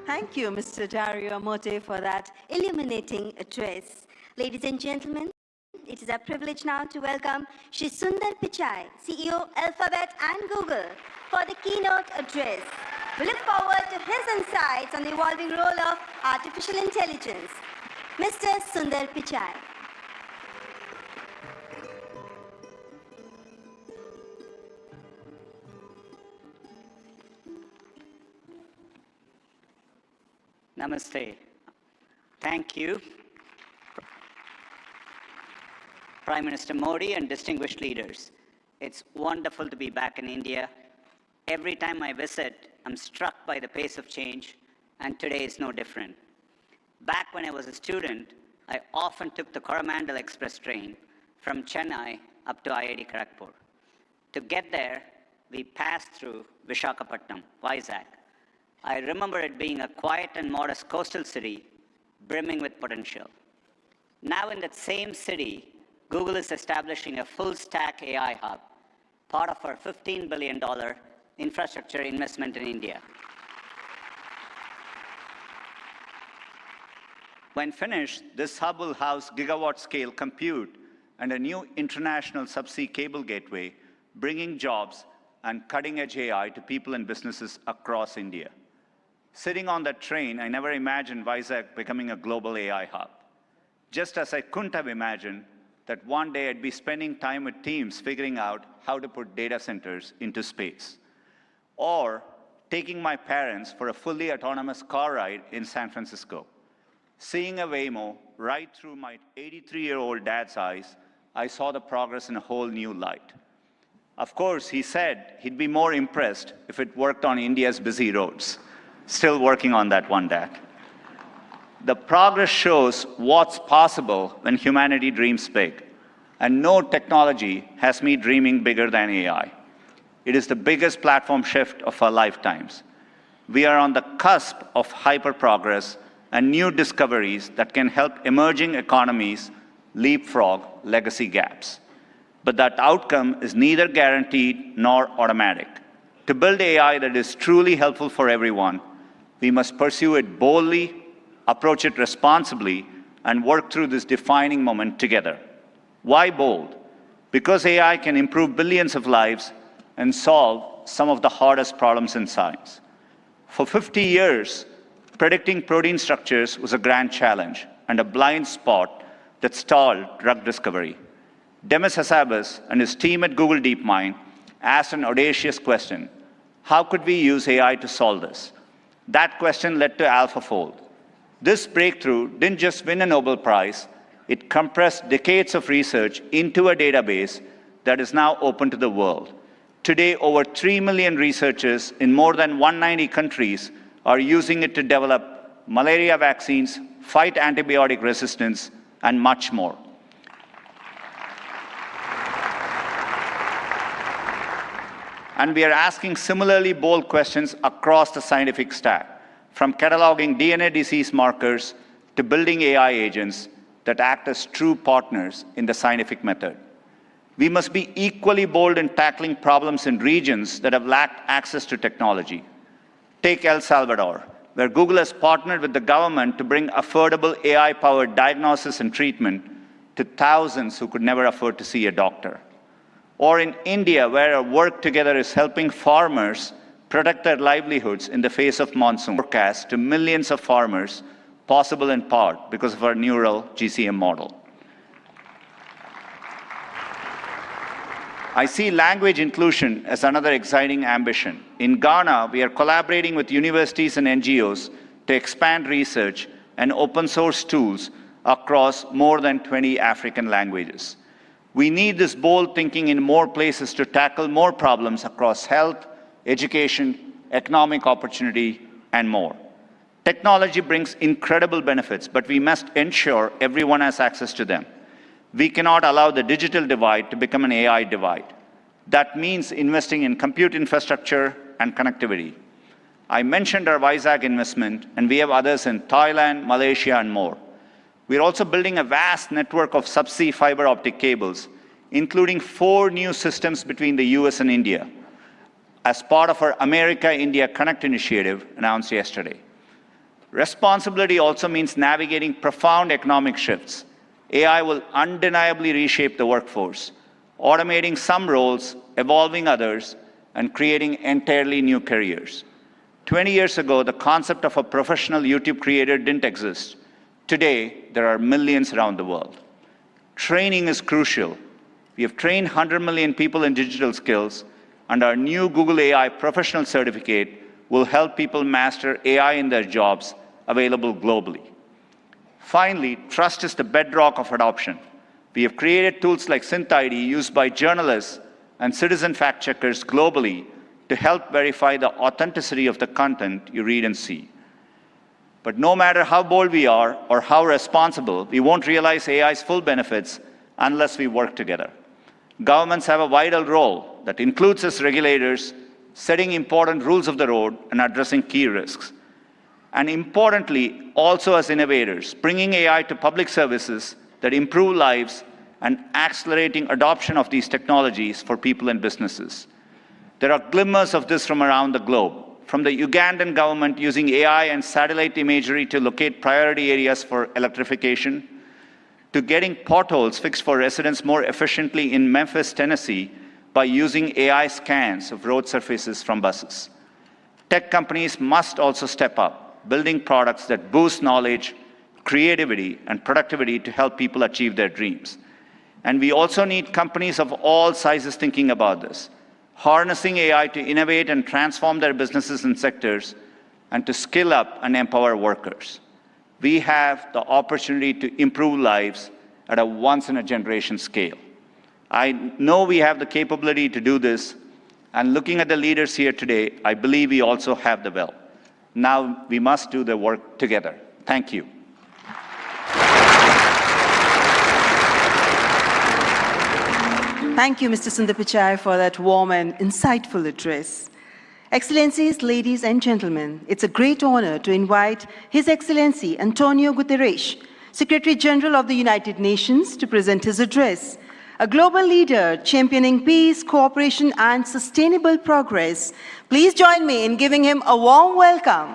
Thank you, Mr. Dario Amodei, for that illuminating address. Ladies and gentlemen, it is our privilege now to welcome Shri Sundar Pichai, CEO, Alphabet and Google, for the keynote address. We look forward to his insights on the evolving role of artificial intelligence. Mr. Sundar Pichai. Namaste. Thank you, Prime Minister Modi and distinguished leaders. It's wonderful to be back in India. Every time I visit, I'm struck by the pace of change, and today is no different. Back when I was a student, I often took the Coromandel Express train from Chennai up to IIT Kharagpur. To get there, we passed through Visakhapatnam, Vizag. I remember it being a quiet and modest coastal city, brimming with potential. Now in that same city, Google is establishing a full-stack AI hub, part of our $15 billion infrastructure investment in India. When finished, this hub will house gigawatt-scale compute and a new international subsea cable gateway, bringing jobs and cutting-edge AI to people and businesses across India. Sitting on that train, I never imagined Vizag becoming a global AI hub. Just as I couldn't have imagined that one day I'd be spending time with teams figuring out how to put data centers into space. Or taking my parents for a fully autonomous car ride in San Francisco. Seeing a Waymo right through my 83-year-old dad's eyes, I saw the progress in a whole new light. Of course, he said he'd be more impressed if it worked on India's busy roads. Still working on that one, Dad. The progress shows what's possible when humanity dreams big. And no technology has me dreaming bigger than AI. It is the biggest platform shift of our lifetimes. We are on the cusp of hyper-progress and new discoveries that can help emerging economies leapfrog legacy gaps. But that outcome is neither guaranteed nor automatic. To build AI that is truly helpful for everyone, we must pursue it boldly, approach it responsibly, and work through this defining moment together. Why bold? Because AI can improve billions of lives and solve some of the hardest problems in science. For 50 years, predicting protein structures was a grand challenge and a blind spot that stalled drug discovery. Demis Hassabis and his team at Google DeepMind asked an audacious question: how could we use AI to solve this? That question led to AlphaFold. This breakthrough didn't just win a Nobel Prize, it compressed decades of research into a database that is now open to the world. Today, over 3 million researchers in more than 190 countries are using it to develop malaria vaccines, fight antibiotic resistance, and much more. And we are asking similarly bold questions across the scientific stack, from cataloging DNA disease markers to building AI agents that act as true partners in the scientific method. We must be equally bold in tackling problems in regions that have lacked access to technology. Take El Salvador, where Google has partnered with the government to bring affordable AI-powered diagnosis and treatment to thousands who could never afford to see a doctor. Or in India, where our work together is helping farmers protect their livelihoods in the face of monsoon. Forecast to millions of farmers, possible in part because of our neural GCM model. I see language inclusion as another exciting ambition. In Ghana, we are collaborating with universities and NGOs to expand research and open source tools across more than 20 African languages. We need this bold thinking in more places to tackle more problems across health, education, economic opportunity, and more. Technology brings incredible benefits, but we must ensure everyone has access to them. We cannot allow the digital divide to become an AI divide. That means investing in compute infrastructure and connectivity. I mentioned our Vizag investment, and we have others in Thailand, Malaysia, and more. We're also building a vast network of subsea fiber optic cables, including 4 new systems between the US and India, as part of our America-India Connect initiative announced yesterday. Responsibility also means navigating profound economic shifts. AI will undeniably reshape the workforce, automating some roles, evolving others, and creating entirely new careers. 20 years ago, the concept of a professional YouTube creator didn't exist. Today, there are millions around the world. Training is crucial. We have trained 100 million people in digital skills, and our new Google AI Professional Certificate will help people master AI in their jobs, available globally. Finally, trust is the bedrock of adoption. We have created tools like SynthID used by journalists and citizen fact-checkers globally to help verify the authenticity of the content you read and see. But no matter how bold we are or how responsible, we won't realize AI's full benefits unless we work together. Governments have a vital role that includes us regulators, setting important rules of the road and addressing key risks. And importantly, also as innovators, bringing AI to public services that improve lives and accelerating adoption of these technologies for people and businesses. There are glimmers of this from around the globe, from the Ugandan government using AI and satellite imagery to locate priority areas for electrification, to getting potholes fixed for residents more efficiently in Memphis, Tennessee, by using AI scans of road surfaces from buses. Tech companies must also step up, building products that boost knowledge, creativity, and productivity to help people achieve their dreams. And we also need companies of all sizes thinking about this, harnessing AI to innovate and transform their businesses and sectors, and to skill up and empower workers. We have the opportunity to improve lives at a once-in-a-generation scale. I know we have the capability to do this, and looking at the leaders here today, I believe we also have the will. Now we must do the work together. Thank you. Thank you, Mr. Sundar Pichai, for that warm and insightful address. Excellencies, ladies and gentlemen, it's a great honor to invite His Excellency Antonio Guterres, Secretary General of the United Nations, to present his address. A global leader championing peace, cooperation, and sustainable progress. Please join me in giving him a warm welcome.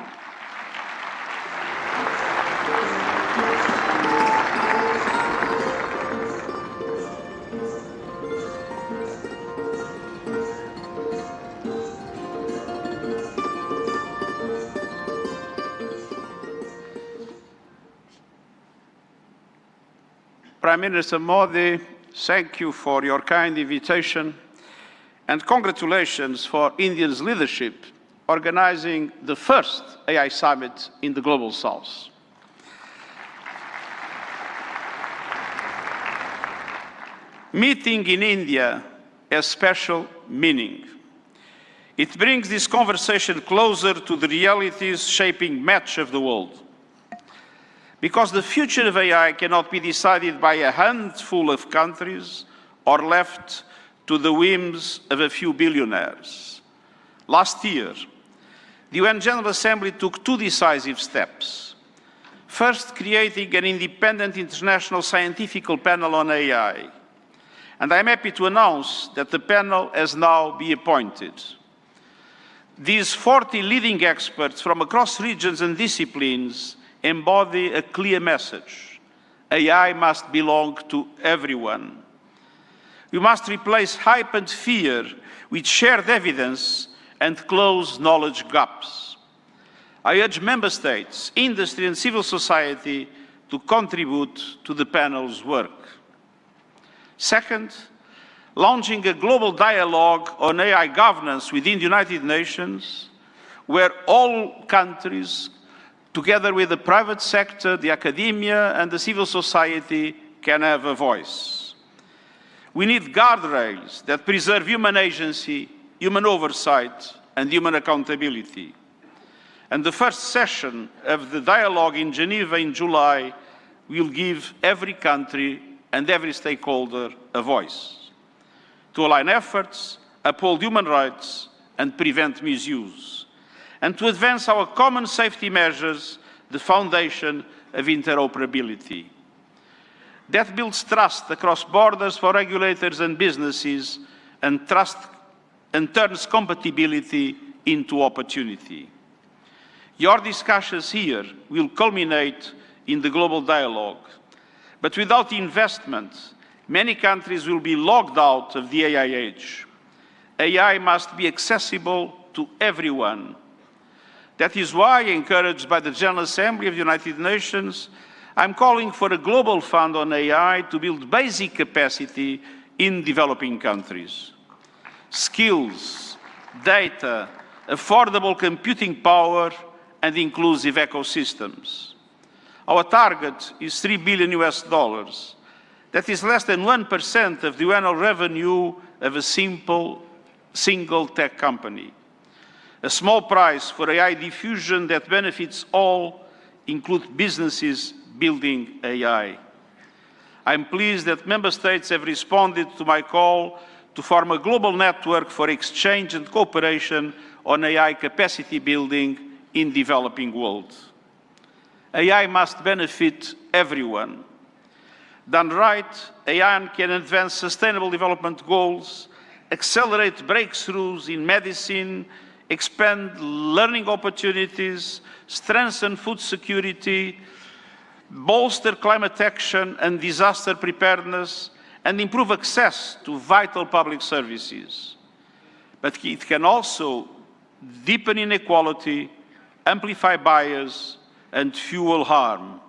Prime Minister Modi, thank you for your kind invitation, and congratulations for India's leadership organizing the first AI summit in the Global South. Meeting in India has special meaning. It brings this conversation closer to the realities shaping much of the world. Because the future of AI cannot be decided by a handful of countries or left to the whims of a few billionaires. Last year, the UN General Assembly took two decisive steps. First, creating an independent international scientific panel on AI. And I'm happy to announce that the panel has now been appointed. These 40 leading experts from across regions and disciplines embody a clear message. AI must belong to everyone. We must replace hype and fear with shared evidence and close knowledge gaps. I urge member states, industry and civil society to contribute to the panel's work. Second, launching a global dialogue on AI governance within the United Nations, where all countries, together with the private sector, the academia, and the civil society, can have a voice. We need guardrails that preserve human agency, human oversight, and human accountability. And the first session of the dialogue in Geneva in July will give every country and every stakeholder a voice to align efforts, uphold human rights, and prevent misuse, and to advance our common safety measures, the foundation of interoperability. That builds trust across borders for regulators and businesses, and turns compatibility into opportunity. Your discussions here will culminate in the global dialogue. But without investment, many countries will be locked out of the AI age. AI must be accessible to everyone. That is why, encouraged by the General Assembly of the United Nations, I'm calling for a global fund on AI to build basic capacity in developing countries. Skills, data, affordable computing power, and inclusive ecosystems. Our target is $3 billion US. That is less than 1% of the annual revenue of a single tech company. A small price for AI diffusion that benefits all, include businesses building AI. I'm pleased that Member States have responded to my call to form a global network for exchange and cooperation on AI capacity building in developing world. AI must benefit everyone. Done right, AI can advance sustainable development goals, accelerate breakthroughs in medicine, expand learning opportunities, strengthen food security, bolster climate action and disaster preparedness, and improve access to vital public services. But it can also deepen inequality, amplify bias, and fuel harm.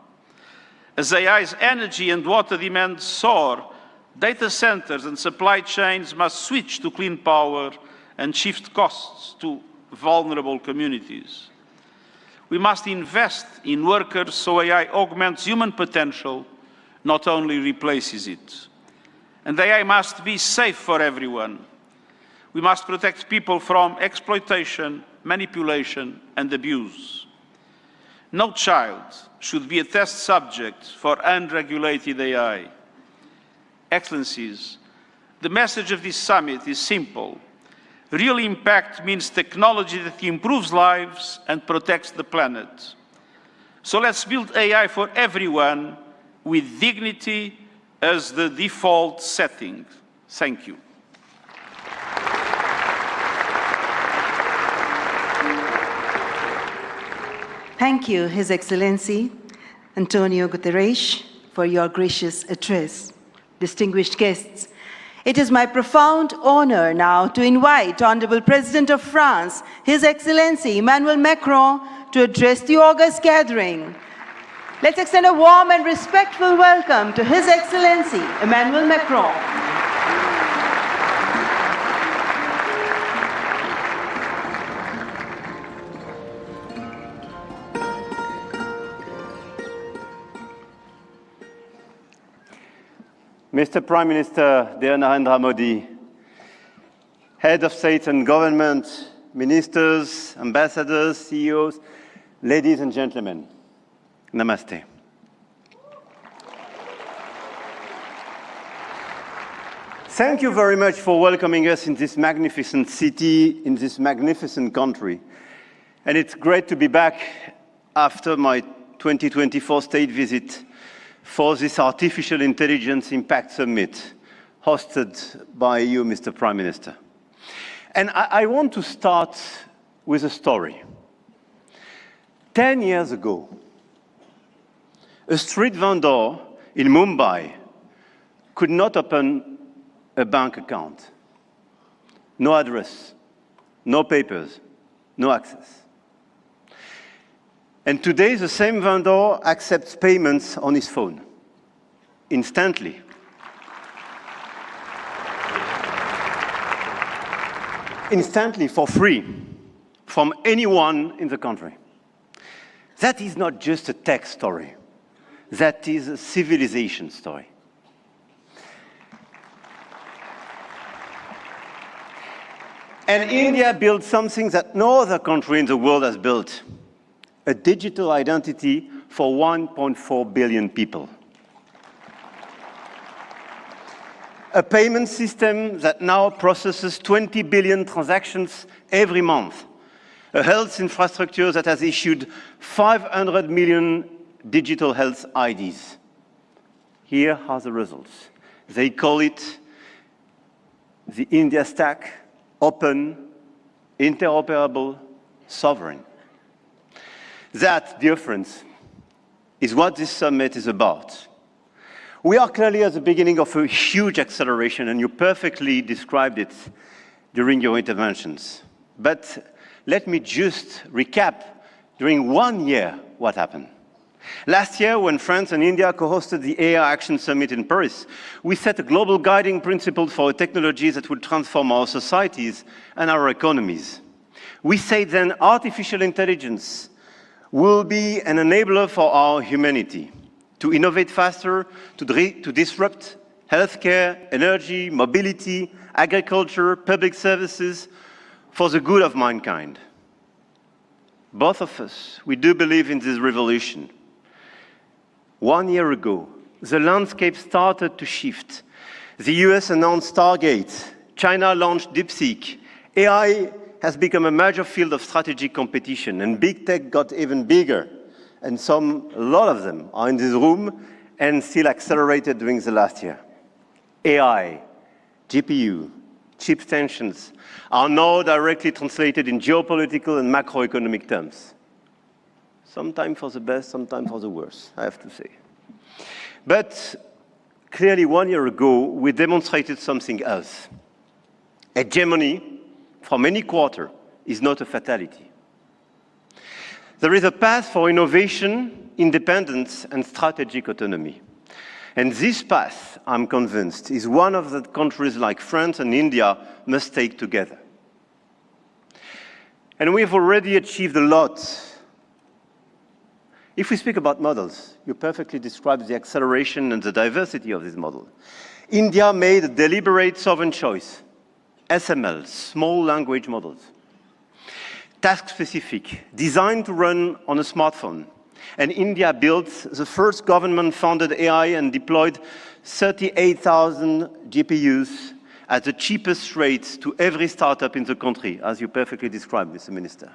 As AI's energy and water demands soar, data centers and supply chains must switch to clean power and shift costs to vulnerable communities. We must invest in workers so AI augments human potential, not only replaces it. And AI must be safe for everyone. We must protect people from exploitation, manipulation, and abuse. No child should be a test subject for unregulated AI. Excellencies, the message of this summit is simple. Real impact means technology that improves lives and protects the planet. So let's build AI for everyone with dignity as the default setting. Thank you. Thank you, His Excellency Antonio Guterres, for your gracious address. Distinguished guests, it is my profound honor now to invite Honorable President of France, His Excellency Emmanuel Macron, to address the august gathering. Let's extend a warm and respectful welcome to His Excellency Emmanuel Macron. Mr. Prime Minister, dear Narendra Modi, Head of State and Government, Ministers, Ambassadors, CEOs, ladies and gentlemen, Namaste. Thank you very much for welcoming us in this magnificent city, in this magnificent country. And it's great to be back after my 2024 state visit for this Artificial Intelligence Impact Summit hosted by you, Mr. Prime Minister. And I want to start with a story. 10 years ago, a street vendor in Mumbai could not open a bank account. No address, no papers, no access. And today, the same vendor accepts payments on his phone, instantly. Instantly, for free, from anyone in the country. That is not just a tech story. That is a civilization story. And India built something that no other country in the world has built. A digital identity for 1.4 billion people. A payment system that now processes 20 billion transactions every month. A health infrastructure that has issued 500 million digital health IDs. Here are the results. They call it the India Stack, open, interoperable, sovereign. That, dear friends, is what this summit is about. We are clearly at the beginning of a huge acceleration, and you perfectly described it during your interventions. But let me just recap during 1 year what happened. Last year, when France and India co-hosted the AI Action Summit in Paris, we set a global guiding principle for technologies that would transform our societies and our economies. We said then artificial intelligence will be an enabler for our humanity to innovate faster, to disrupt healthcare, energy, mobility, agriculture, public services for the good of mankind. Both of us, we do believe in this revolution. 1 year ago, the landscape started to shift. The US announced Stargate, China launched DeepSeek, AI has become a major field of strategic competition, and big tech got even bigger. And a lot of them are in this room and still accelerated during the last year. AI, GPU, chip tensions are now directly translated in geopolitical and macroeconomic terms. Sometimes for the best, sometimes for the worst, I have to say. But clearly 1 year ago, we demonstrated something else. Hegemony from any quarter is not a fatality. There is a path for innovation, independence, and strategic autonomy. And this path, I'm convinced, is one of the countries like France and India must take together. And we've already achieved a lot. If we speak about models, you perfectly described the acceleration and the diversity of this model. India made a deliberate sovereign choice. SML, small language models. Task-specific, designed to run on a smartphone. And India built the first government-funded AI and deployed 38,000 GPUs at the cheapest rates to every startup in the country, as you perfectly described, Mr. Minister.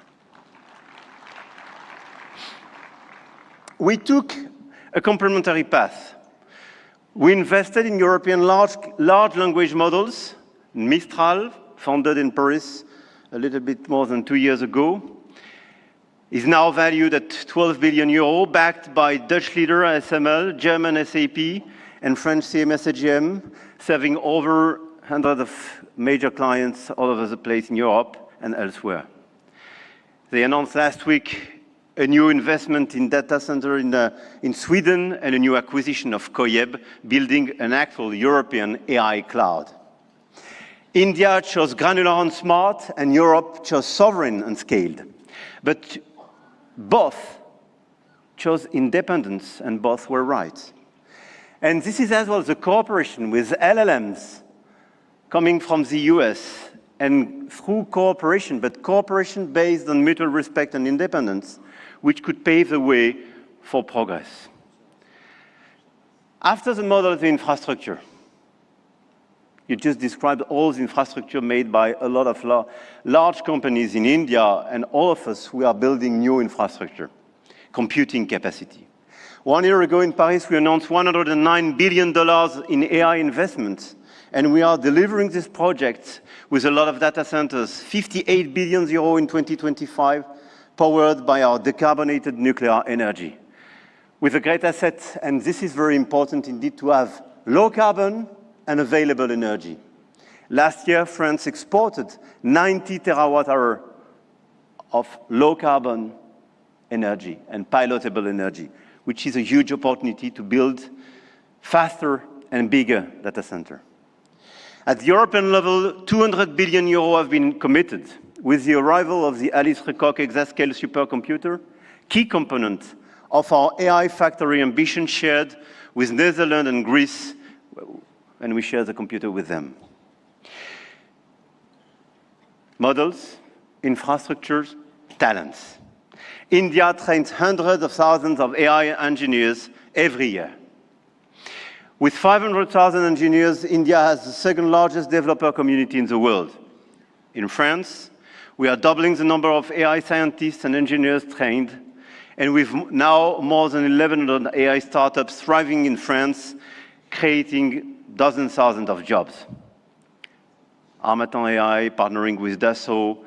We took a complementary path. We invested in European large language models, Mistral, founded in Paris a little bit more than 2 years ago, is now valued at 12 billion euro, backed by Dutch leader ASML, German SAP, and French CMS AGM, serving over hundreds of major clients all over the place in Europe and elsewhere. They announced last week a new investment in data center in Sweden and a new acquisition of Coyeb, building an actual European AI cloud. India chose granular and smart, and Europe chose sovereign and scaled. But both chose independence, and both were right. And this is as well the cooperation with LLMs coming from the US, and through cooperation, but cooperation based on mutual respect and independence, which could pave the way for progress. After the model of the infrastructure, you just described all the infrastructure made by a lot of large companies in India, and all of us, we are building new infrastructure, computing capacity. 1 year ago in Paris, we announced $109 billion in AI investments, and we are delivering this project with a lot of data centers, 58 billion euro in 2025, powered by our decarbonated nuclear energy. With a great asset, and this is very important indeed, to have low carbon and available energy. Last year, France exported 90 terawatt-hours of low carbon energy and pilotable energy, which is a huge opportunity to build faster and bigger data center. At the European level, 200 billion euro have been committed with the arrival of the Alice Lecoq Exascale supercomputer, key component of our AI factory ambition shared with Netherlands and Greece, and we share the computer with them. Models, infrastructures, talents. India trains hundreds of thousands of AI engineers every year. With 500,000 engineers, India has the second largest developer community in the world. In France, we are doubling the number of AI scientists and engineers trained, and we've now more than 1,100 AI startups thriving in France, creating dozens, thousands of jobs. Harmattan AI partnering with Dassault,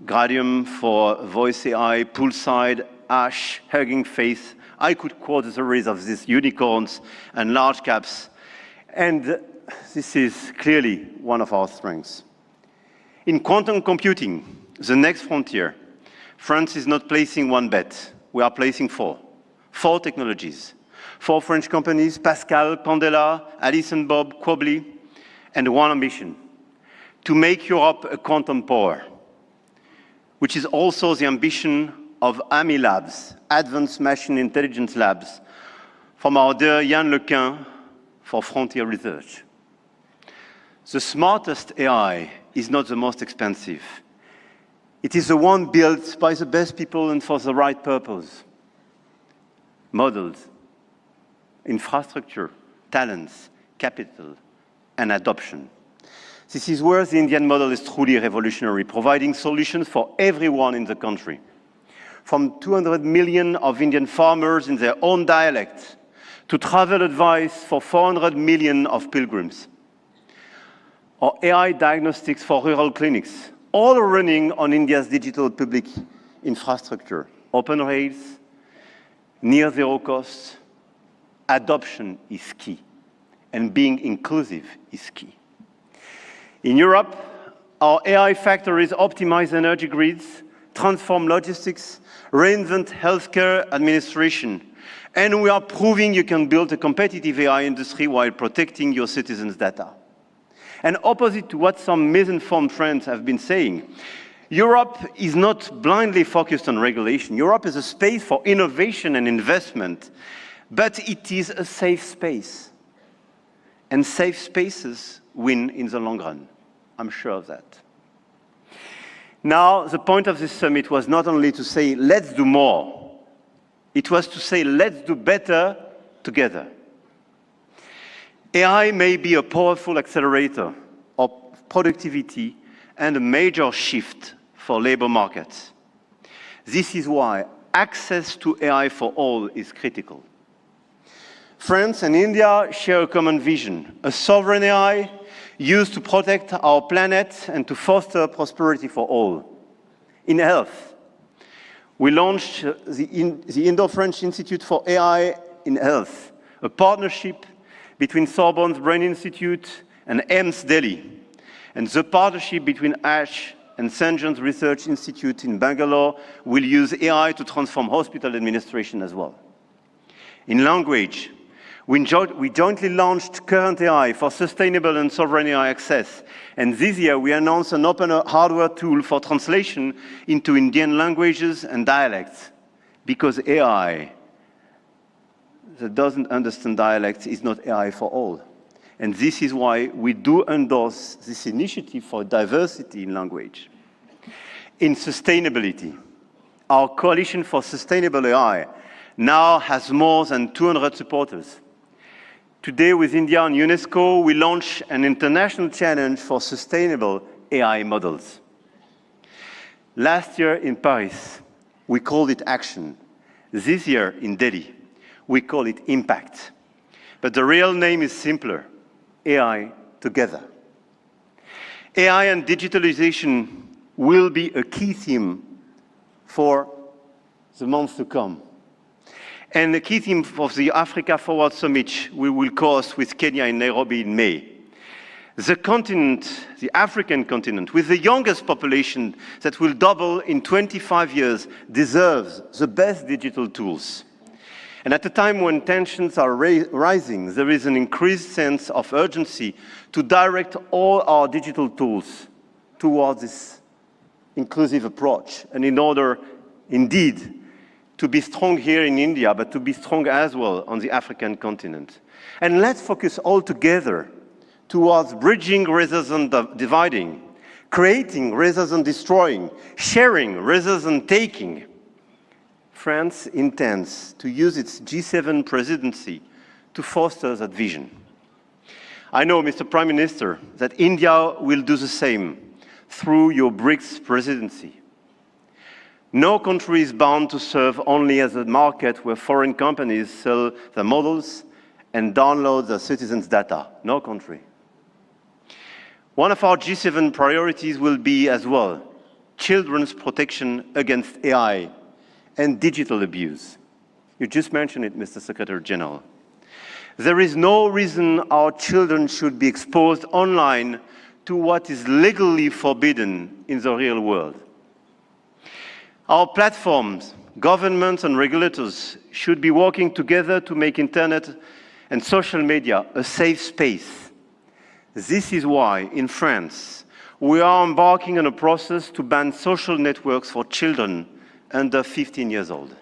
Gradium for voice AI, Poolside, Ash, Hugging Face. I could quote a series of these unicorns and large caps. And this is clearly one of our strengths. In quantum computing, the next frontier, France is not placing one bet. We are placing four. Four technologies. Four French companies, Pascal, Candela, Alice and Bob, Quobly, and one ambition, to make Europe a quantum power, which is also the ambition of AMI Labs, Advanced Machine Intelligence Labs, from our dear Yann Lequin for Frontier Research. The smartest AI is not the most expensive. It is the one built by the best people and for the right purpose. Models, infrastructure, talents, capital, and adoption. This is where the Indian model is truly revolutionary, providing solutions for everyone in the country. From 200 million of Indian farmers in their own dialect, to travel advice for 400 million of pilgrims, or AI diagnostics for rural clinics, all running on India's digital public infrastructure. Open rails, near zero cost, adoption is key, and being inclusive is key. In Europe, our AI factories optimize energy grids, transform logistics, reinvent healthcare administration, and we are proving you can build a competitive AI industry while protecting your citizens' data. And opposite to what some misinformed friends have been saying, Europe is not blindly focused on regulation. Europe is a space for innovation and investment, but it is a safe space. And safe spaces win in the long run. I'm sure of that. Now, the point of this summit was not only to say, let's do more. It was to say, let's do better together. AI may be a powerful accelerator of productivity and a major shift for labor markets. This is why access to AI for all is critical. France and India share a common vision, a sovereign AI used to protect our planet and to foster prosperity for all. In health, we launched the Indo-French Institute for AI in Health, a partnership between Sorbonne's Brain Institute and AIIMS Delhi, and the partnership between ASH and St. John's Research Institute in Bangalore will use AI to transform hospital administration as well. In language, we jointly launched Current AI for sustainable and sovereign AI access, and this year we announced an open hardware tool for translation into Indian languages and dialects, because AI that doesn't understand dialects is not AI for all. And this is why we do endorse this initiative for diversity in language. In sustainability, our Coalition for Sustainable AI now has more than 200 supporters. Today, with India and UNESCO, we launch an international challenge for sustainable AI models. Last year in Paris, we called it Action. This year in Delhi, we call it Impact. But the real name is simpler, AI Together. AI and digitalization will be a key theme for the months to come. And the key theme of the Africa Forward Summit we will co-host with Kenya in Nairobi in May. The continent, the African continent, with the youngest population that will double in 25 years, deserves the best digital tools. And at a time when tensions are rising, there is an increased sense of urgency to direct all our digital tools towards this inclusive approach. And in order, indeed, to be strong here in India, but to be strong as well on the African continent. And let's focus all together towards bridging rather than dividing, creating rather than destroying, sharing rather than taking. France intends to use its G7 presidency to foster that vision. I know, Mr. Prime Minister, that India will do the same through your BRICS presidency. No country is bound to serve only as a market where foreign companies sell their models and download their citizens' data. No country. One of our G7 priorities will be as well children's protection against AI and digital abuse. You just mentioned it, Mr. Secretary General. There is no reason our children should be exposed online to what is legally forbidden in the real world. Our platforms, governments and regulators should be working together to make internet and social media a safe space. This is why, in France, we are embarking on a process to ban social networks for children under 15 years old.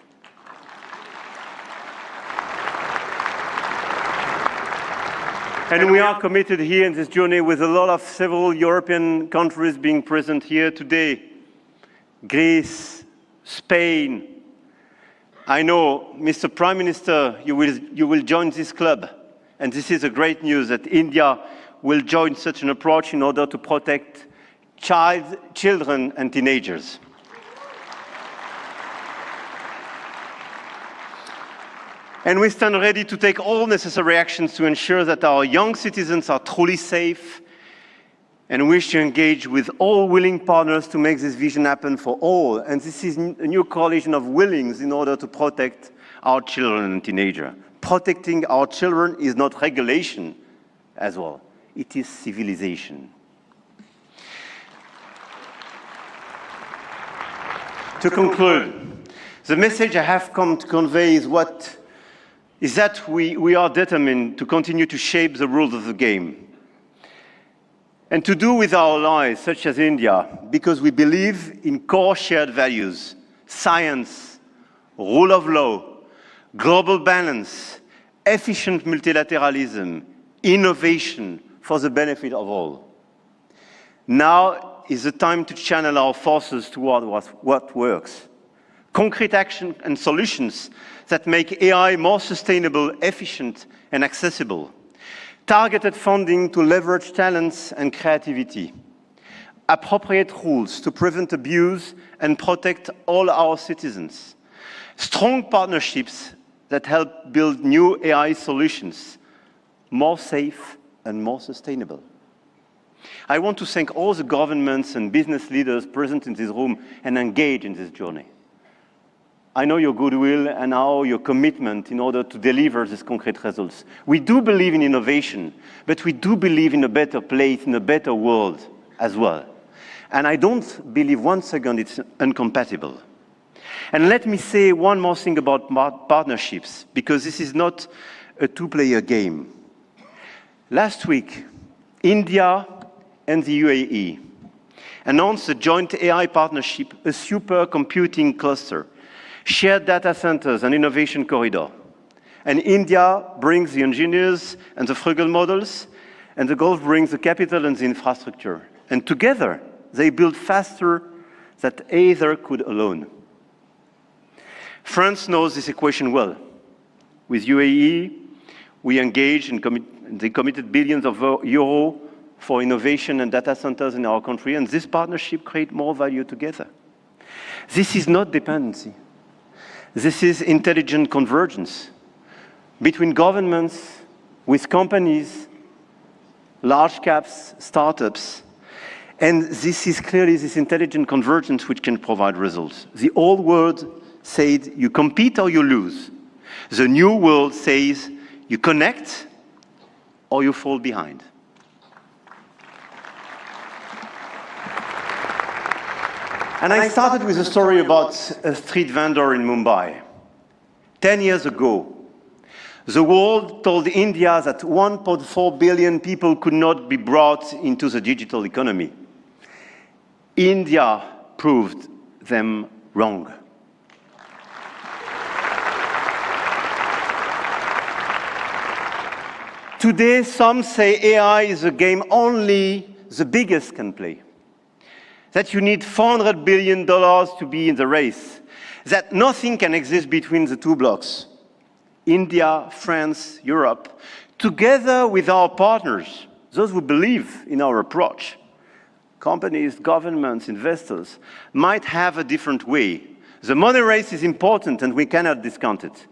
And we are committed here in this journey with a lot of several European countries being present here today. Greece, Spain. I know, Mr. Prime Minister, you will join this club. And this is a great news that India will join such an approach in order to protect children and teenagers. And we stand ready to take all necessary actions to ensure that our young citizens are truly safe, and wish to engage with all willing partners to make this vision happen for all. And this is a new coalition of willings in order to protect our children and teenagers. Protecting our children is not regulation as well. It is civilization. To conclude, the message I have come to convey is that we are determined to continue to shape the rules of the game. And to do with our allies, such as India, because we believe in core shared values: science, rule of law, global balance, efficient multilateralism, innovation for the benefit of all. Now is the time to channel our forces toward what works. Concrete action and solutions that make AI more sustainable, efficient, and accessible. Targeted funding to leverage talents and creativity. Appropriate rules to prevent abuse and protect all our citizens. Strong partnerships that help build new AI solutions, more safe and more sustainable. I want to thank all the governments and business leaders present in this room and engaged in this journey. I know your goodwill and now your commitment in order to deliver these concrete results. We do believe in innovation, but we do believe in a better place, in a better world as well. And I don't believe one second it's incompatible. And let me say one more thing about partnerships, because this is not a two-player game. Last week, India and the UAE announced a joint AI partnership, a supercomputing cluster, shared data centers and innovation corridor. And India brings the engineers and the frugal models, and the Gulf brings the capital and the infrastructure. And together, they build faster than either could alone. France knows this equation well. With UAE, we engaged and they committed billions of euros for innovation and data centers in our country, and this partnership creates more value together. This is not dependency. This is intelligent convergence between governments, with companies, large caps, startups. And this is clearly this intelligent convergence which can provide results. The old world said you compete or you lose. The new world says you connect or you fall behind. And I started with a story about a street vendor in Mumbai. 10 years ago, the world told India that 1.4 billion people could not be brought into the digital economy. India proved them wrong. Today, some say AI is a game only the biggest can play. That you need $400 billion to be in the race, that nothing can exist between the two blocks, India, France, Europe, together with our partners, those who believe in our approach. Companies, governments, investors might have a different way. The money race is important and we cannot discount it.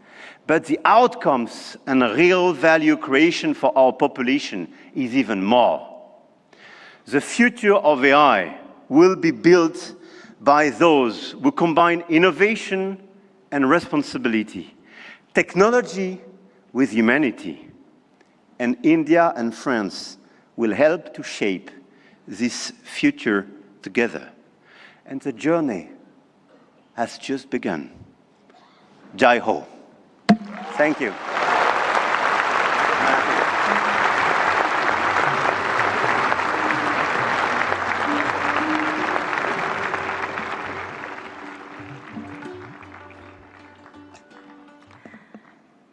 But the outcomes and real value creation for our population is even more. The future of AI will be built by those who combine innovation and responsibility, technology with humanity. And India and France will help to shape this future together. And the journey has just begun. Jai Ho. Thank you.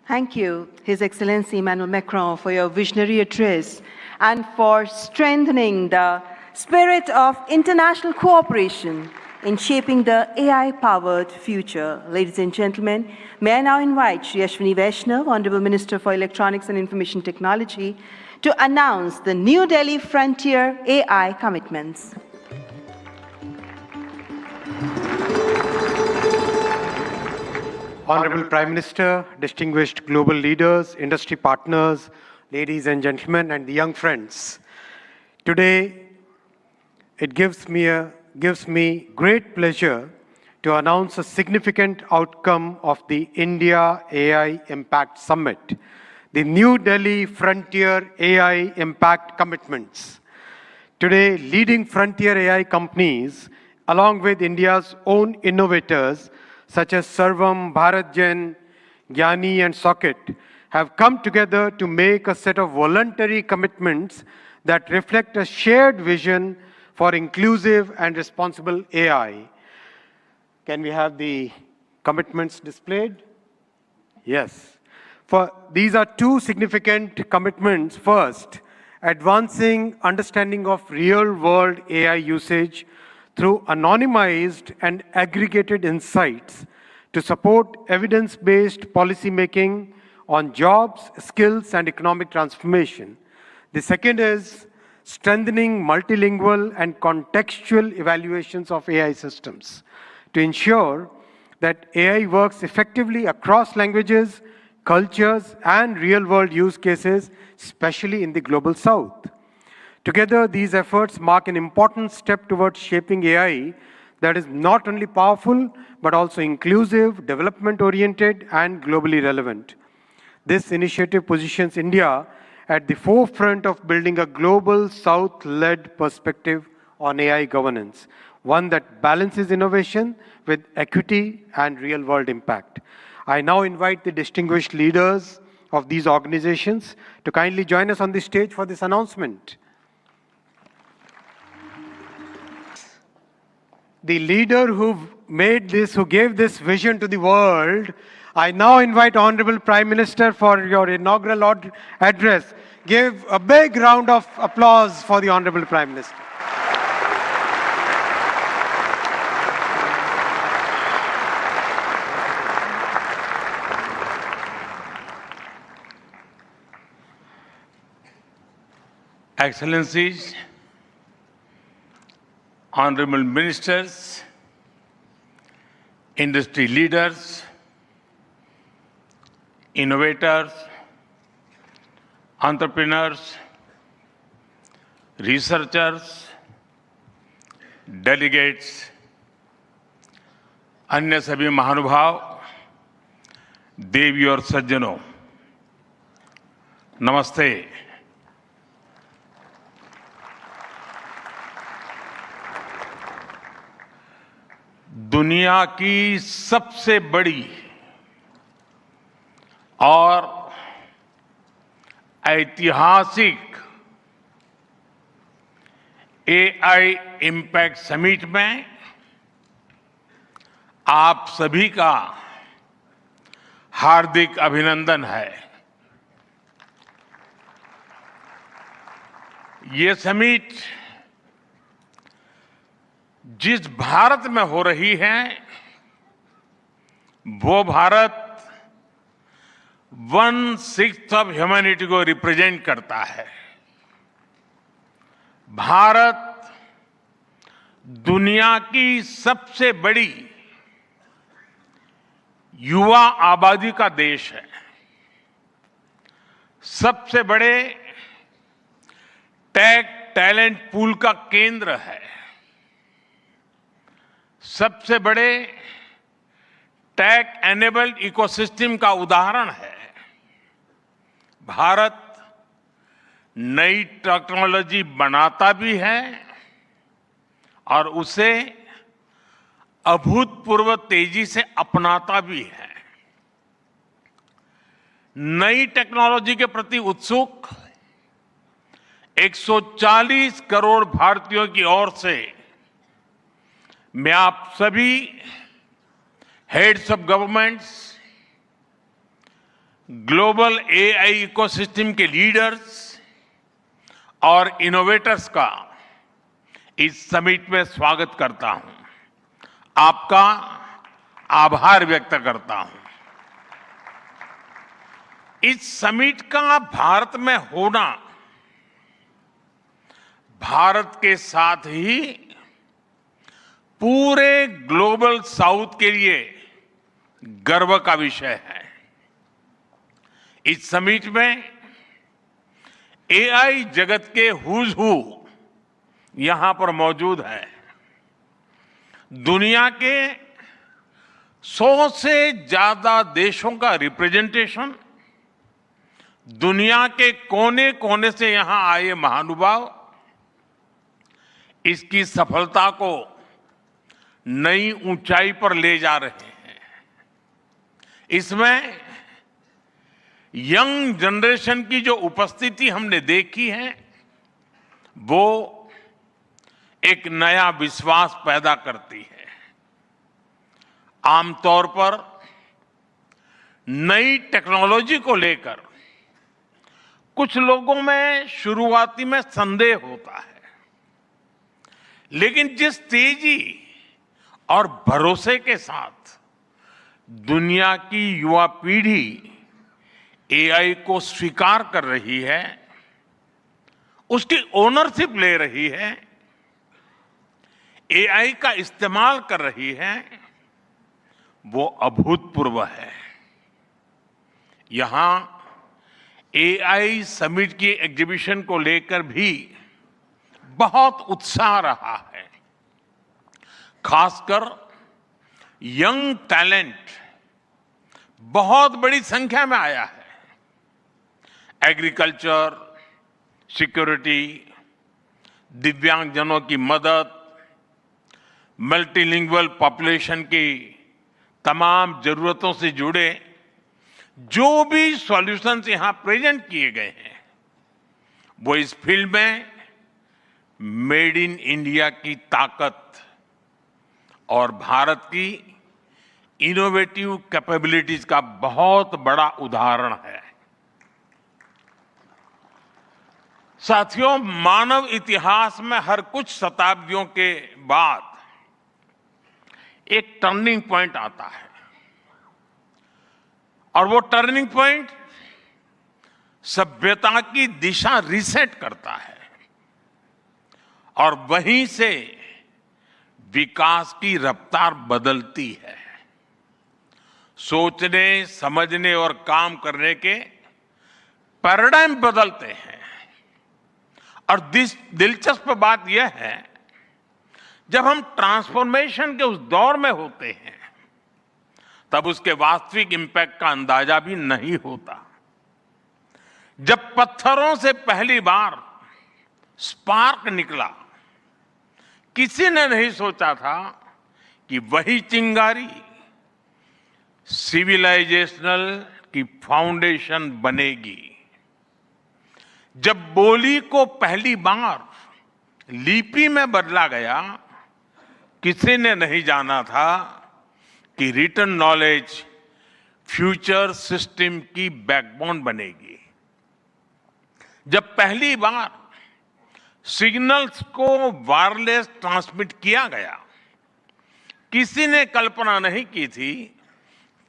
Thank you, His Excellency Emmanuel Macron, for your visionary address and for strengthening the spirit of international cooperation in shaping the AI-powered future. Ladies and gentlemen, may I now invite Shri Ashwini Vaishnav, Honorable Minister for Electronics and Information Technology, to announce the New Delhi Frontier AI commitments. Honorable Prime Minister, distinguished global leaders, industry partners, ladies and gentlemen, and the young friends. Today, it gives me great pleasure to announce a significant outcome of the India AI Impact Summit, the New Delhi Frontier AI Impact Commitments. Today, leading frontier AI companies, along with India's own innovators, such as Sarvam, BharatGen, Gyani, and Socket, have come together to make a set of voluntary commitments that reflect a shared vision for inclusive and responsible AI. Can we have the commitments displayed? Yes. These are two significant commitments. First, advancing understanding of real-world AI usage through anonymized and aggregated insights to support evidence-based policymaking on jobs, skills, and economic transformation. The second is strengthening multilingual and contextual evaluations of AI systems to ensure that AI works effectively across languages, cultures, and real-world use cases, especially in the Global South. Together, these efforts mark an important step towards shaping AI that is not only powerful, but also inclusive, development-oriented, and globally relevant. This initiative positions India at the forefront of building a global South-led perspective on AI governance, one that balances innovation with equity and real-world impact. I now invite the distinguished leaders of these organizations to kindly join us on the stage for this announcement. The leader who gave this vision to the world, I now invite Honorable Prime Minister for your inaugural address. Give a big round of applause for the Honorable Prime Minister. Excellencies, Honorable Ministers, industry leaders, innovators, entrepreneurs, researchers, delegates, अन्य सभी महानुभाव, देवी और सज्जनों, नमस्ते। दुनिया की सबसे बड़ी और ऐतिहासिक एआई इम्पैक्ट समिट में आप सभी का हार्दिक अभिनंदन है। ये समिट जिस भारत में हो रही है, वो भारत 1/6 ऑफ ह्यूमैनिटी को रिप्रेजेंट करता है। भारत दुनिया की सबसे बड़ी युवा आबादी का देश है, सबसे बड़े टेक टैलेंट पूल का केंद्र है, सबसे बड़े टेक एनेबल्ड इकोसिस्टम का उदाहरण है। भारत नई टेक्नोलॉजी बनाता भी है और उसे अभूतपूर्व तेजी से अपनाता भी है। नई टेक्नोलॉजी के प्रति उत्सुक 140 करोड़ भारतीयों की ओर से मैं आप सभी heads of governments, global AI ecosystem के लीडर्स और इनोवेटर्स का इस समिट में स्वागत करता हूं, आपका आभार व्यक्त करता हूं। इस समिट का भारत में होना भारत के साथ ही पूरे ग्लोबल साउथ के लिए गर्व का विषय है। इस समिट में एआई जगत के हुज हू यहां पर मौजूद है। दुनिया के 100 से ज्यादा देशों का रिप्रेजेंटेशन, दुनिया के कोने कोने से यहां आए महानुभाव इसकी सफलता को नई ऊंचाई पर ले जा रहे हैं। इसमें यंग जनरेशन की जो उपस्थिति हमने देखी है वो एक नया विश्वास पैदा करती है। आमतौर पर नई टेक्नोलॉजी को लेकर कुछ लोगों में शुरुआती में संदेह होता है, लेकिन जिस तेजी और भरोसे के साथ दुनिया की युवा पीढ़ी एआई को स्वीकार कर रही है, उसकी ओनरशिप ले रही है, एआई का इस्तेमाल कर रही है, वो अभूतपूर्व है। यहां एआई समिट की एग्जीबिशन को लेकर भी बहुत उत्साह रहा है। खासकर यंग टैलेंट बहुत बड़ी संख्या में आया है। एग्रीकल्चर, सिक्योरिटी, दिव्यांगजनों की मदद, मल्टीलिंगुअल पॉपुलेशन की तमाम जरूरतों से जुड़े जो भी सॉल्यूशंस यहां प्रेजेंट किए गए हैं वो इस फील्ड में मेड इन इंडिया की ताकत और भारत की इनोवेटिव कैपेबिलिटीज का बहुत बड़ा उदाहरण है। साथियों, मानव इतिहास में हर कुछ शताब्दियों के बाद एक टर्निंग पॉइंट आता है और वो टर्निंग पॉइंट सभ्यता की दिशा रीसेट करता है और वहीं से विकास की रफ्तार बदलती है। सोचने, समझने और काम करने के पैराडाइम बदलते हैं और दिलचस्प बात यह है, जब हम ट्रांसफॉर्मेशन के उस दौर में होते हैं तब उसके वास्तविक इंपैक्ट का अंदाजा भी नहीं होता। जब पत्थरों से पहली बार स्पार्क निकला, किसी ने नहीं सोचा था कि वही चिंगारी सिविलाइजेशनल की फाउंडेशन बनेगी। जब बोली को पहली बार लिपि में बदला गया, किसी ने नहीं जाना था कि रिटन नॉलेज फ्यूचर सिस्टम की बैकबोन बनेगी। जब पहली बार सिग्नल्स को वायरलेस ट्रांसमिट किया गया, किसी ने कल्पना नहीं की थी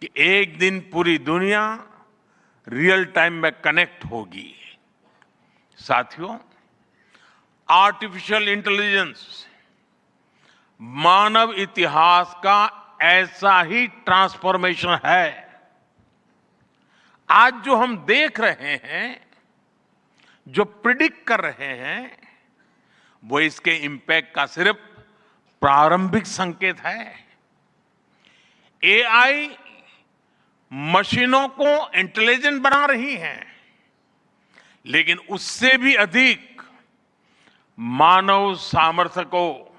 कि एक दिन पूरी दुनिया रियल टाइम में कनेक्ट होगी। साथियों, आर्टिफिशियल इंटेलिजेंस मानव इतिहास का ऐसा ही ट्रांसफॉर्मेशन है। आज जो हम देख रहे हैं, जो प्रिडिक्ट कर रहे हैं, वो इसके इंपैक्ट का सिर्फ प्रारंभिक संकेत है। एआई मशीनों को इंटेलिजेंट बना रही है, लेकिन उससे भी अधिक मानव सामर्थ्य को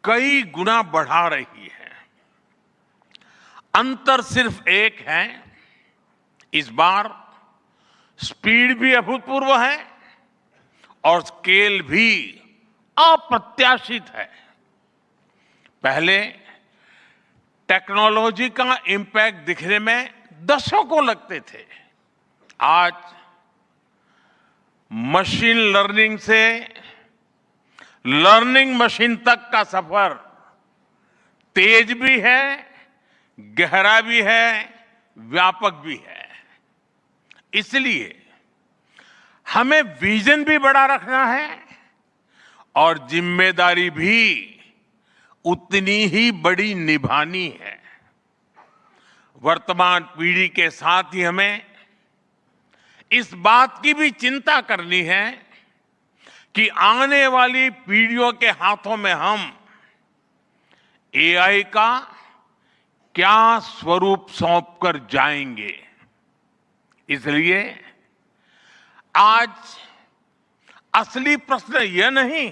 कई गुना बढ़ा रही है। अंतर सिर्फ एक है, इस बार स्पीड भी अभूतपूर्व है और स्केल भी अप्रत्याशित है। पहले टेक्नोलॉजी का इंपैक्ट दिखने में दशकों लगते थे। आज मशीन लर्निंग से लर्निंग मशीन तक का सफर तेज भी है, गहरा भी है, व्यापक भी है। इसलिए हमें विजन भी बड़ा रखना है और जिम्मेदारी भी उतनी ही बड़ी निभानी है। वर्तमान पीढ़ी के साथ ही हमें इस बात की भी चिंता करनी है कि आने वाली पीढ़ियों के हाथों में हम एआई का क्या स्वरूप सौंप कर जाएंगे। इसलिए आज असली प्रश्न यह नहीं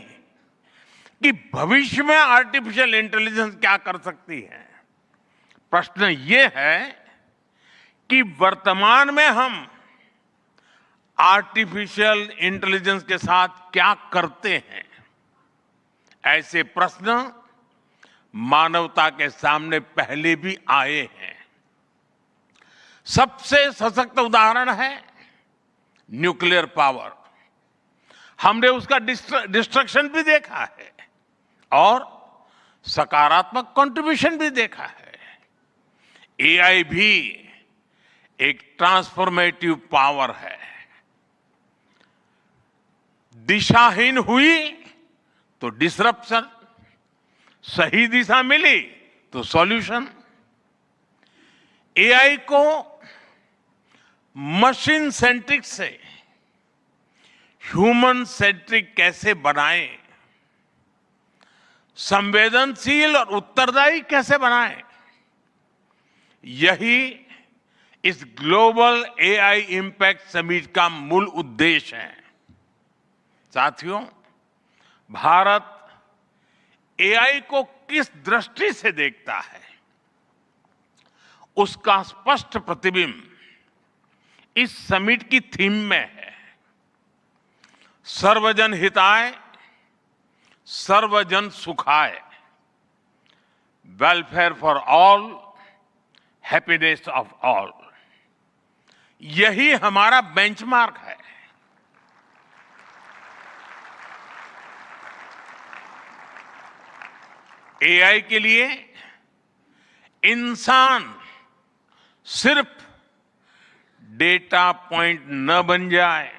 कि भविष्य में आर्टिफिशियल इंटेलिजेंस क्या कर सकती है। प्रश्न यह है कि वर्तमान में हम आर्टिफिशियल इंटेलिजेंस के साथ क्या करते हैं। ऐसे प्रश्न मानवता के सामने पहले भी आए हैं। सबसे सशक्त उदाहरण है न्यूक्लियर पावर। हमने उसका डिस्ट्रक्शन भी देखा है और सकारात्मक कंट्रीब्यूशन भी देखा है। एआई भी एक ट्रांसफॉर्मेटिव पावर है। दिशाहीन हुई तो डिसरप्शन, सही दिशा मिली तो सॉल्यूशन। एआई को मशीन सेंट्रिक से ह्यूमन सेंट्रिक कैसे बनाएं, संवेदनशील और उत्तरदायी कैसे बनाएं, यही इस ग्लोबल एआई इंपैक्ट समिट का मूल उद्देश्य है। साथियों, भारत एआई को किस दृष्टि से देखता है, उसका स्पष्ट प्रतिबिंब इस समिट की थीम में है। सर्वजन हिताय, सर्वजन सुखाय, welfare for all, happiness of all. यही हमारा बेंचमार्क है। एआई के लिए इंसान सिर्फ डेटा पॉइंट न बन जाए,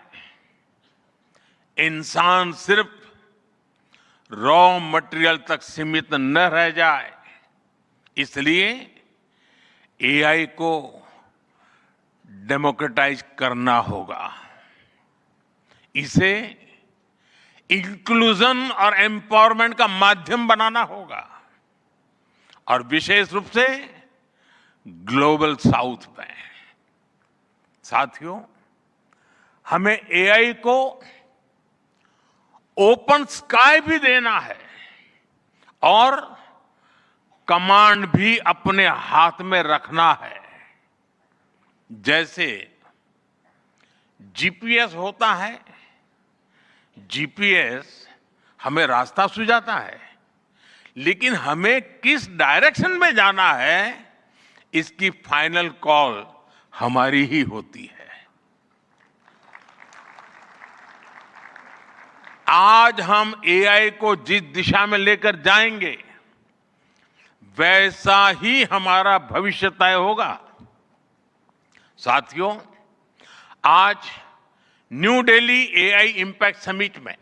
इंसान सिर्फ रॉ मटेरियल तक सीमित न रह जाए। इसलिए एआई को डेमोक्रेटाइज करना होगा, इसे इंक्लूजन और एम्पावरमेंट का माध्यम बनाना होगा और विशेष रूप से ग्लोबल साउथ में। साथियों, हमें एआई को ओपन स्काई भी देना है और कमांड भी अपने हाथ में रखना है। जैसे जीपीएस होता है, जीपीएस हमें रास्ता सुझाता है, लेकिन हमें किस डायरेक्शन में जाना है इसकी फाइनल कॉल हमारी ही होती है। आज हम एआई को जिस दिशा में लेकर जाएंगे वैसा ही हमारा भविष्य तय होगा। साथियों, आज new Delhi AI impact summit में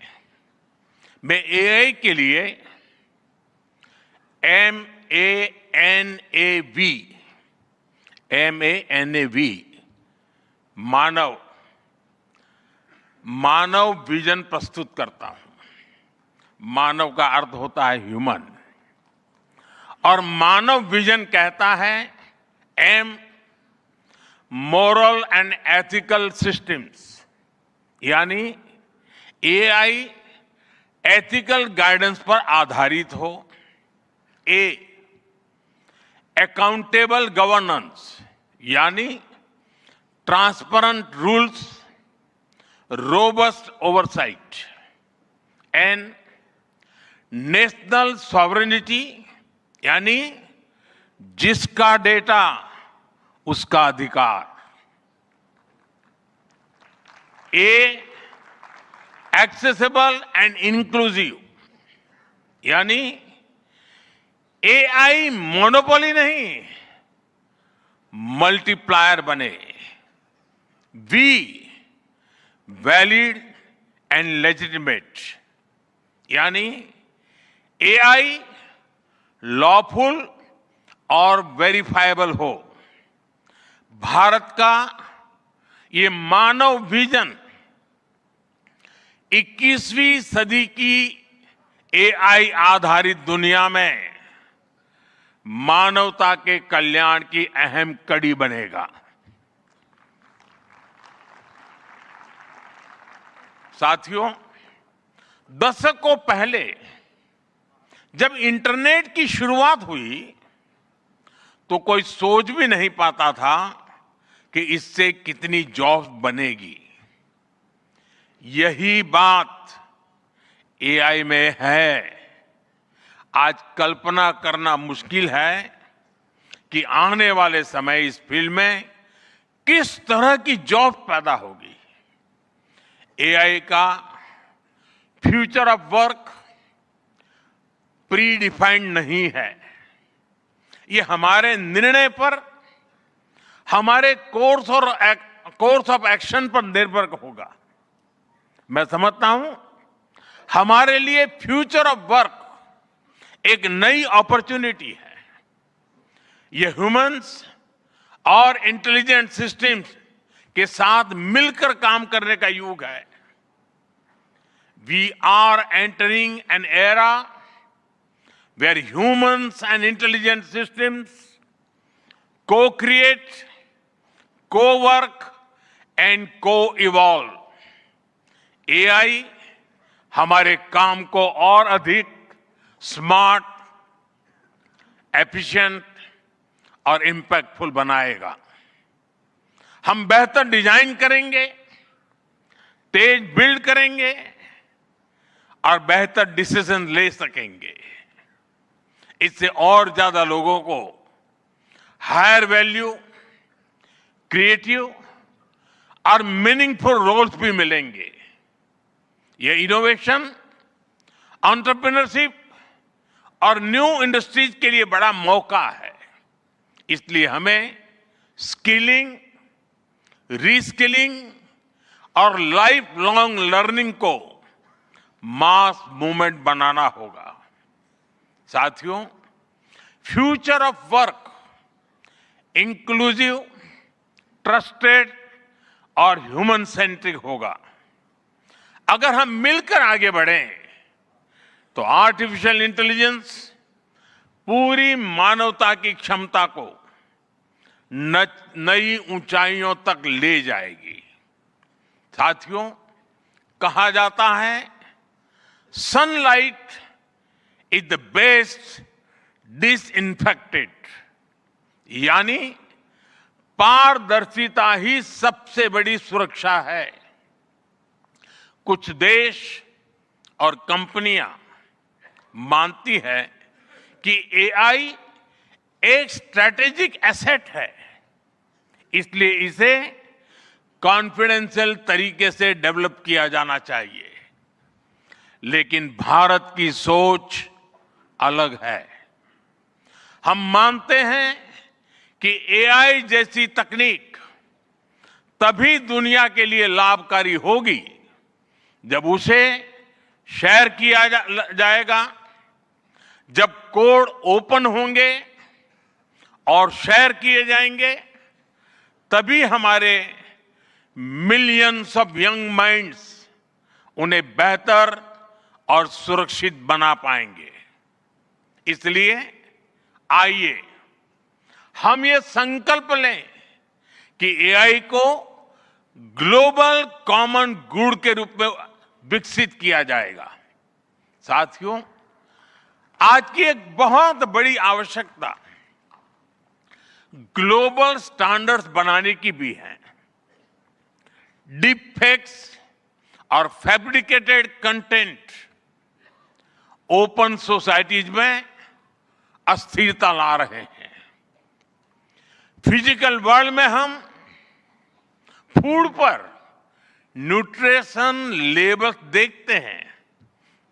मैं एआई के लिए MANAV मानव विजन प्रस्तुत करता हूं। मानव का अर्थ होता है ह्यूमन, और मानव विजन कहता है M moral and ethical systems, यानी एआई एथिकल गाइडेंस पर आधारित हो। ए अकाउंटेबल गवर्नेंस, यानी transparent rules, robust oversight. N national sovereignty, यानी जिसका डेटा उसका अधिकार। ए एक्सेसिबल एंड इंक्लूसिव, यानी एआई मोनोपोली नहीं, मल्टीप्लायर बने। वी वैलिड एंड लेजिटिमेट, यानी एआई लॉफुल और वेरीफाइबल हो। भारत का ये मानव विजन 21वीं सदी की एआई आधारित दुनिया में मानवता के कल्याण की अहम कड़ी बनेगा। साथियों, दशकों पहले जब इंटरनेट की शुरुआत हुई तो कोई सोच भी नहीं पाता था कि इससे कितनी जॉब्स बनेगी। यही बात एआई में है। आज कल्पना करना मुश्किल है कि आने वाले समय इस फील्ड में किस तरह की जॉब पैदा होगी। एआई का future of work pre defined नहीं है। ये हमारे निर्णय पर, हमारे कोर्स ऑफ एक्शन पर निर्भर होगा। मैं समझता हूं हमारे लिए फ्यूचर ऑफ वर्क एक नई अपॉर्चुनिटी है। ये ह्यूमंस और इंटेलिजेंट सिस्टम्स के साथ मिलकर काम करने का युग है। We are entering an era where humans and intelligent systems co-create, co-work and co-evolve. AI हमारे काम को और अधिक स्मार्ट, एफिशिएंट और इंपैक्टफुल बनाएगा। हम बेहतर डिजाइन करेंगे, तेज बिल्ड करेंगे और बेहतर डिसीजन ले सकेंगे। इससे और ज्यादा लोगों को हायर वैल्यू, क्रिएटिव और मीनिंगफुल रोल्स भी मिलेंगे। ये इनोवेशन, एंटरप्रेन्योरशिप और न्यू इंडस्ट्रीज के लिए बड़ा मौका है। इसलिए हमें स्किलिंग, रीस्किलिंग और लाइफ लॉन्ग लर्निंग को मास मूवमेंट बनाना होगा। साथियों, future of work inclusive, trusted और ह्यूमन सेंट्रिक होगा। अगर हम मिलकर आगे बढ़ें तो आर्टिफिशियल इंटेलिजेंस पूरी मानवता की क्षमता को नई ऊंचाइयों तक ले जाएगी। साथियों, कहा जाता है sunlight is the best disinfected, यानी पारदर्शिता ही सबसे बड़ी सुरक्षा है। कुछ देश और कंपनियां मानती है कि एआई एक स्ट्रैटेजिक एसेट है, इसलिए इसे कॉन्फिडेंशियल तरीके से डेवलप किया जाना चाहिए। लेकिन भारत की सोच अलग है। हम मानते हैं कि एआई जैसी तकनीक तभी दुनिया के लिए लाभकारी होगी जब उसे शेयर किया जाएगा, जब कोड ओपन होंगे और शेयर किए जाएंगे, तभी हमारे मिलियंस ऑफ यंग माइंड्स उन्हें बेहतर और सुरक्षित बना पाएंगे। इसलिए आइए हम ये संकल्प लें कि एआई को ग्लोबल कॉमन गुड के रूप में विकसित किया जाएगा। साथियों, आज की एक बहुत बड़ी आवश्यकता ग्लोबल स्टैंडर्ड्स बनाने की भी है। डीप फेक्स और फैब्रिकेटेड कंटेंट ओपन सोसाइटीज में अस्थिरता ला रहे हैं। फिजिकल वर्ल्ड में हम फूड पर न्यूट्रिशन लेबल्स देखते हैं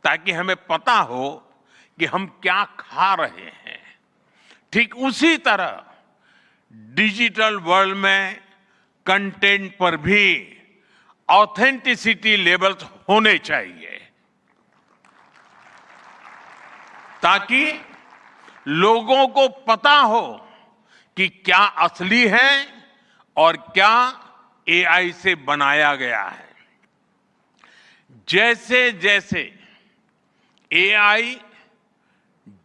ताकि हमें पता हो कि हम क्या खा रहे हैं। ठीक उसी तरह डिजिटल वर्ल्ड में कंटेंट पर भी ऑथेंटिसिटी लेबल्स होने चाहिए ताकि लोगों को पता हो कि क्या असली है और क्या एआई से बनाया गया है। जैसे जैसे एआई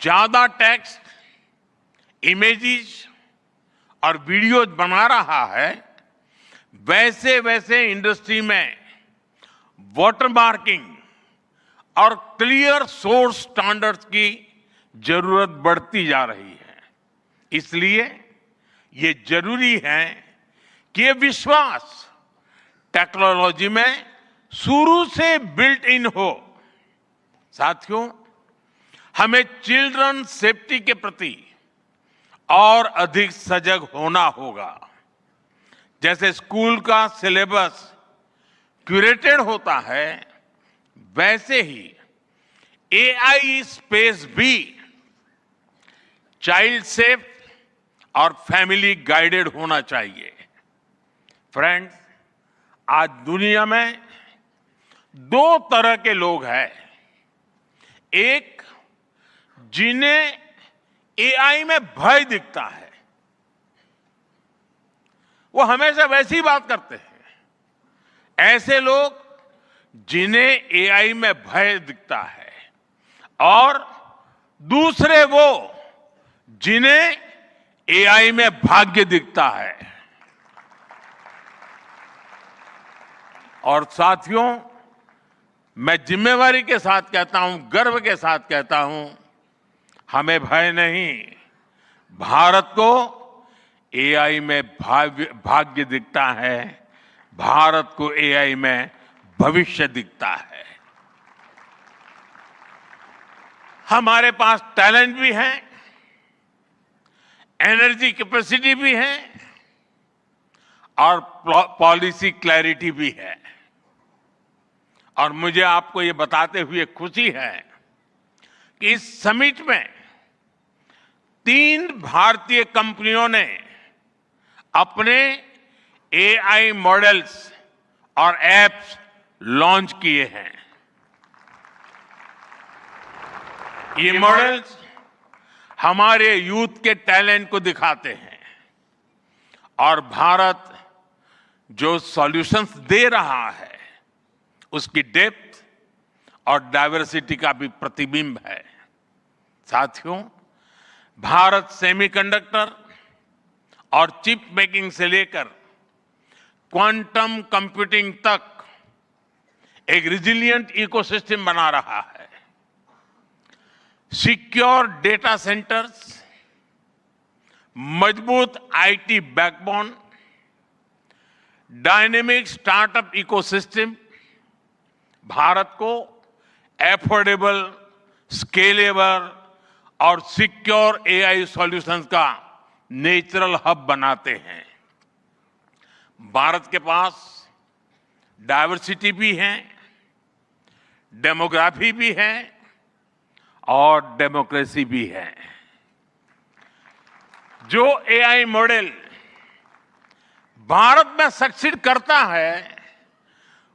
ज्यादा टेक्स्ट, इमेजेस और वीडियोज बना रहा है, वैसे वैसे इंडस्ट्री में वाटरमार्किंग और क्लियर सोर्स स्टैंडर्ड्स की जरूरत बढ़ती जा रही है। इसलिए ये जरूरी है कि ये विश्वास टेक्नोलॉजी में शुरू से बिल्ट इन हो। साथियों, हमें चिल्ड्रन सेफ्टी के प्रति और अधिक सजग होना होगा। जैसे स्कूल का सिलेबस क्यूरेटेड होता है, वैसे ही एआई स्पेस भी चाइल्ड सेफ और फैमिली गाइडेड होना चाहिए। फ्रेंड्स, आज दुनिया में दो तरह के लोग हैं। एक, जिन्हें एआई में भय दिखता है, वो हमेशा वैसी बात करते हैं। ऐसे लोग जिन्हें एआई में भय दिखता है, और दूसरे वो जिन्हें एआई में भाग्य दिखता है। और साथियों, मैं जिम्मेवारी के साथ कहता हूं, गर्व के साथ कहता हूं, हमें भय नहीं, भारत को एआई में भाग्य दिखता है, भारत को एआई में भविष्य दिखता है। हमारे पास टैलेंट भी है, एनर्जी कैपेसिटी भी है और पॉलिसी क्लैरिटी भी है। और मुझे आपको ये बताते हुए खुशी है कि इस समिट में 3 भारतीय कंपनियों ने अपने एआई मॉडल्स और एप्स लॉन्च किए हैं। ये मॉडल्स हमारे यूथ के टैलेंट को दिखाते हैं और भारत जो सॉल्यूशंस दे रहा है उसकी डेप्थ और डाइवर्सिटी का भी प्रतिबिंब है। साथियों, भारत सेमीकंडक्टर और चिप मेकिंग से लेकर क्वांटम कंप्यूटिंग तक एक रिजिलिएंट इकोसिस्टम बना रहा है। सिक्योर डेटा सेंटर्स, मजबूत IT backbone, dynamic startup ecosystem Bharat को एफोर्डेबल, स्केलेबल और सिक्योर एआई सॉल्यूशंस का नेचुरल हब बनाते हैं। भारत के पास डाइवर्सिटी भी है, डेमोग्राफी भी है और डेमोक्रेसी भी है। जो एआई मॉडल भारत में सक्सीड करता है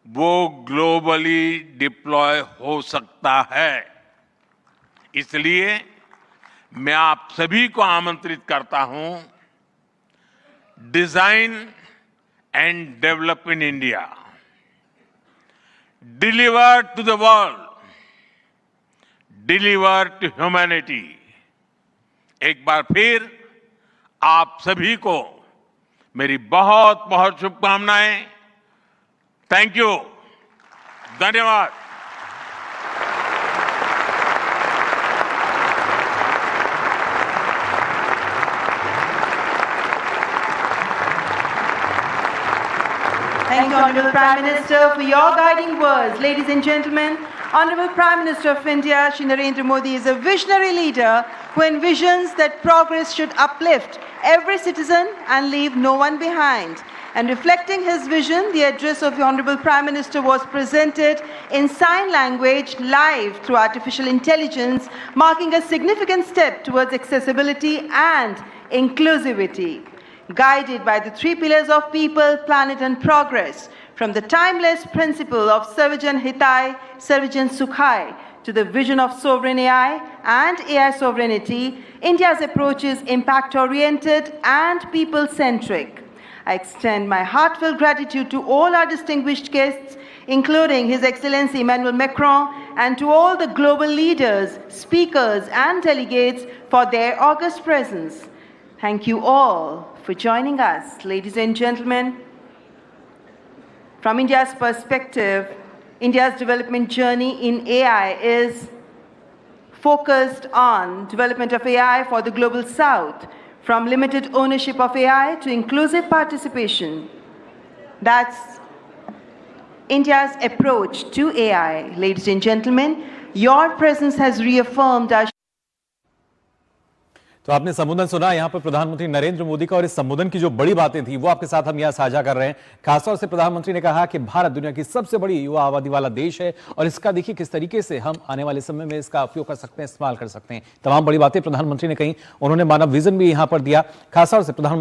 वो ग्लोबली डिप्लॉय हो सकता है। इसलिए मैं आप सभी को आमंत्रित करता हूं, design and develop in India, deliver to the world, deliver to humanity, एक बार फिर आप सभी को मेरी बहुत बहुत शुभकामनाएं। थैंक यू, धन्यवाद। Thank you, Honorable Prime Minister, for your guiding words. Ladies and gentlemen, Honorable Prime Minister of India, Shri Narendra Modi, is a visionary leader who envisions that progress should uplift every citizen and leave no one behind. And reflecting his vision, the address of the Honorable Prime Minister was presented in sign language live through artificial intelligence, marking a significant step towards accessibility and inclusivity. Guided by the three pillars of people, planet and progress, from the timeless principle of Sarvajan Hitai, Sarvajan Sukhai, to the vision of sovereign AI and AI sovereignty, India's approach is impact-oriented and people-centric. I extend my heartfelt gratitude to all our distinguished guests, including His Excellency Emmanuel Macron, and to all the global leaders, speakers and delegates for their august presence. Thank you all for joining us. Ladies and gentlemen, from India's perspective, India's development journey in AI is focused on development of AI for the global south, from limited ownership of AI to inclusive participation. That's India's approach to AI. Ladies and gentlemen, your presence has reaffirmed our तो आपने संबोधन सुना यहाँ पर प्रधानमंत्री नरेंद्र मोदी का, और इस संबोधन की जो बड़ी बातें थी वो आपके साथ हम यहाँ साझा कर रहे हैं। खासतौर से प्रधानमंत्री ने कहा कि भारत दुनिया की सबसे बड़ी युवा आबादी वाला देश है और इसका देखिए किस तरीके से हम आने वाले समय में इसका उपयोग कर सकते हैं, इस्तेमाल कर सकते हैं। तमाम बड़ी बातें प्रधानमंत्री ने कही। उन्होंने मानव विजन भी यहाँ पर दिया। खासतौर से प्रधानमंत्री